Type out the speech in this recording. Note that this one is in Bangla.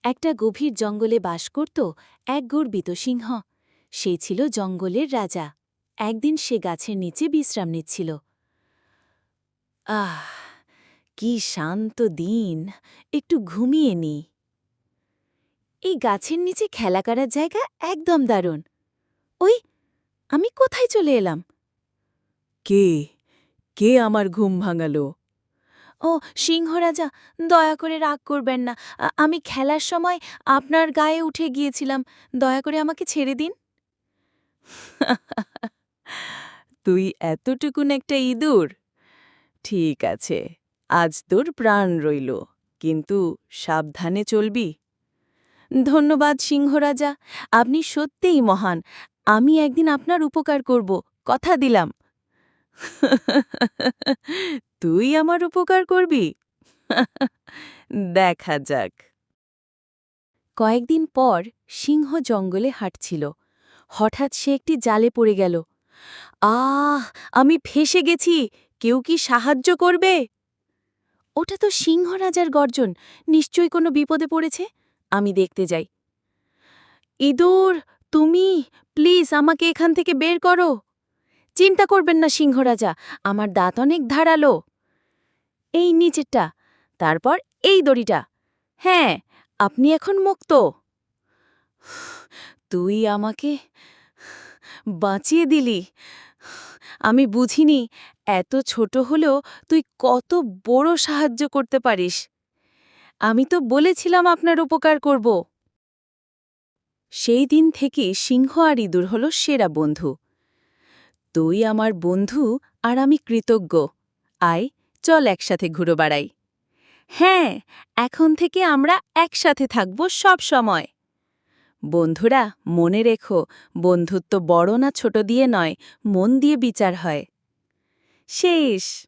একটা গভীর জঙ্গলে বাস করত এক গর্বিত সিংহ। সে ছিল জঙ্গলের রাজা। একদিন সে গাছের নিচে বিশ্রাম নিচ্ছিল। আহ, কি শান্ত দিন, একটু ঘুমিয়ে নি। এই গাছের নিচে খেলা করার জায়গা একদম দারুণ। ওই, আমি কোথায় চলে এলাম? কে কে আমার ঘুম ভাঙালো? ও সিংহরাজা, দয়া করে রাগ করবেন না। আমি খেলার সময় আপনার গায়ে উঠে গিয়েছিলাম। দয়া করে আমাকে ছেড়ে দিন। তুই এতটুকুন একটা ইঁদুর? ঠিক আছে, আজ তোর প্রাণ রইল, কিন্তু সাবধানে চলবি। ধন্যবাদ সিংহরাজা, আপনি সত্যিই মহান। আমি একদিন আপনার উপকার করব, কথা দিলাম। তুই আমার উপকার করবি? দেখা যাক। কয়েকদিন পর সিংহ জঙ্গলে হাঁটছিল। হঠাৎ সে একটি জালে পড়ে গেল। আহ, আমি ফেঁসে গেছি, কেউ কি সাহায্য করবে? ওটা তো সিংহরাজার গর্জন, নিশ্চয়ই কোনো বিপদে পড়েছে। আমি দেখতে যাই। ইঁদুর, তুমি প্লিজ আমাকে এখান থেকে বের করো। চিন্তা করবেন না সিংহরাজা, আমার দাঁত অনেক ধারালো। এই নিচেরটা, তারপর এই দড়িটা। হ্যাঁ, আপনি এখন মুক্ত। তুই আমাকে বাঁচিয়ে দিলি। আমি বুঝিনি এত ছোট হলেও তুই কত বড় সাহায্য করতে পারিস। আমি তো বলেছিলাম আপনার উপকার করব। সেই দিন থেকে সিংহ আর ইঁদুর হল সেরা বন্ধু। তুই আমার বন্ধু আর আমি কৃতজ্ঞ। আয়, চল একসাথে ঘুরে বেড়াই। হ্যাঁ, এখন থেকে আমরা একসাথে থাকব সব সময়। বন্ধুরা, মনে রেখো, বন্ধুত্ব বড় না ছোট দিয়ে নয়, মন দিয়ে বিচার হয়। শেষ।